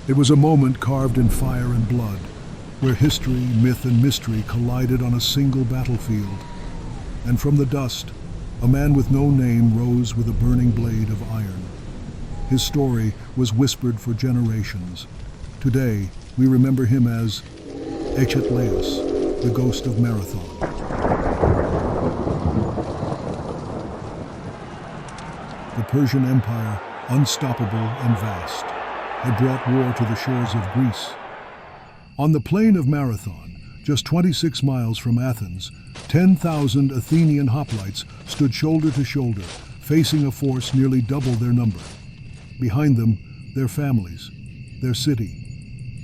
It was a moment carved in fire and blood, where history, myth, and mystery collided on a single battlefield. And from the dust, a man with no name rose with a burning blade of iron. His story was whispered for generations. Today, we remember him as Echetlaeus, the ghost of Marathon. The Persian Empire, unstoppable and vast, had brought war to the shores of Greece. On the plain of Marathon, just 26 miles from Athens, 10,000 Athenian hoplites stood shoulder to shoulder, facing a force nearly double their number. Behind them, their families, their city,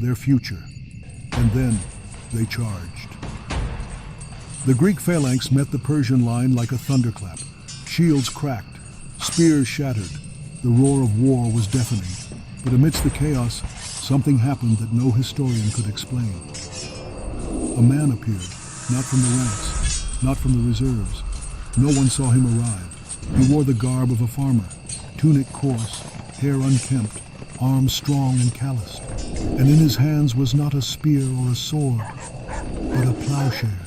their future. And then they charged. The Greek phalanx met the Persian line like a thunderclap. Shields cracked, spears shattered. The roar of war was deafening. But amidst the chaos, something happened that no historian could explain. A man appeared, not from the ranks, not from the reserves. No one saw him arrive. He wore the garb of a farmer, tunic coarse, hair unkempt, arms strong and calloused. And in his hands was not a spear or a sword, but a plowshare.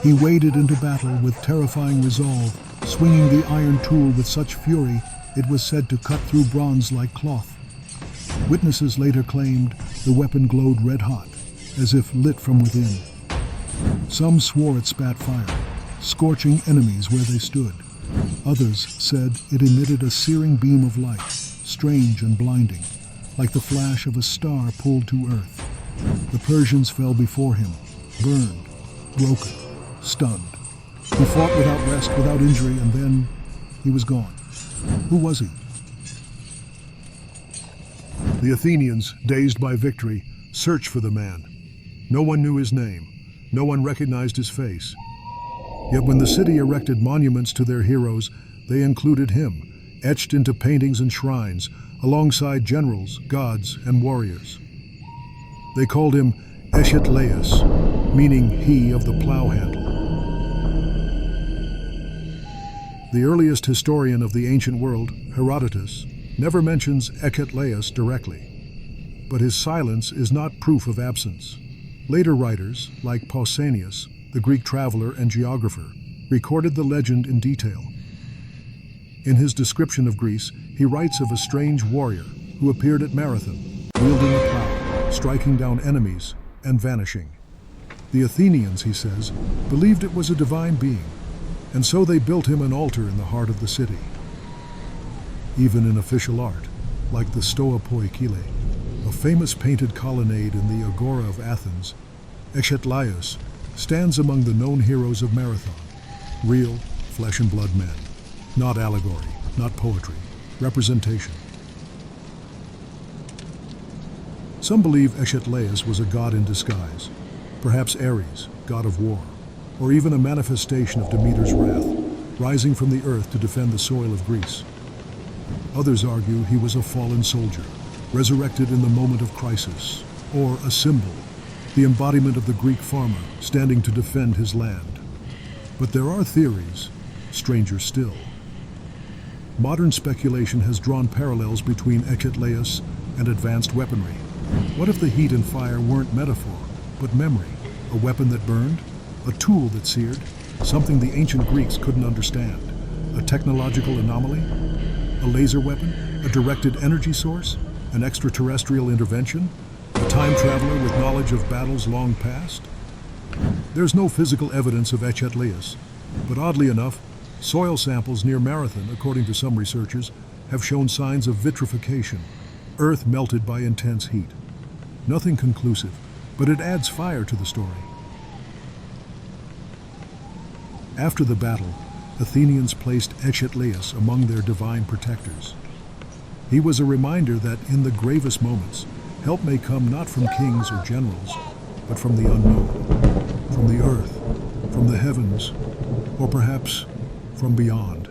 He waded into battle with terrifying resolve, swinging the iron tool with such fury it was said to cut through bronze like cloth. Witnesses later claimed the weapon glowed red-hot, as if lit from within. Some swore it spat fire, scorching enemies where they stood. Others said it emitted a searing beam of light, strange and blinding, like the flash of a star pulled to earth. The Persians fell before him, burned, broken, stunned. He fought without rest, without injury, and then he was gone. Who was he? The Athenians, dazed by victory, searched for the man. No one knew his name. No one recognized his face. Yet when the city erected monuments to their heroes, they included him, etched into paintings and shrines, alongside generals, gods, and warriors. They called him Echetlaeus, meaning he of the plow handle. The earliest historian of the ancient world, Herodotus, never mentions Echetlaeus directly. But his silence is not proof of absence. Later writers, like Pausanias, the Greek traveler and geographer, recorded the legend in detail. In his description of Greece, he writes of a strange warrior who appeared at Marathon, wielding a plow, striking down enemies, and vanishing. The Athenians, he says, believed it was a divine being, and so they built him an altar in the heart of the city. Even in official art, like the Stoa Poikile, a famous painted colonnade in the Agora of Athens, Echetlaeus stands among the known heroes of Marathon, real flesh and blood men, not allegory, not poetry, representation. Some believe Echetlaeus was a god in disguise, perhaps Ares, god of war, or even a manifestation of Demeter's wrath, rising from the earth to defend the soil of Greece. Others argue he was a fallen soldier, resurrected in the moment of crisis, or a symbol, the embodiment of the Greek farmer standing to defend his land. But there are theories, stranger still. Modern speculation has drawn parallels between Echetlaeus and advanced weaponry. What if the heat and fire weren't metaphor, but memory, a weapon that burned, a tool that seared, something the ancient Greeks couldn't understand, a technological anomaly, a laser weapon, a directed energy source, an extraterrestrial intervention, a time traveler with knowledge of battles long past? There's no physical evidence of Echetlaeus, but oddly enough, soil samples near Marathon, according to some researchers, have shown signs of vitrification, earth melted by intense heat. Nothing conclusive, but it adds fire to the story. After the battle, Athenians placed Echetlaeus among their divine protectors. He was a reminder that in the gravest moments, help may come not from kings or generals, but from the unknown, from the earth, from the heavens, or perhaps from beyond.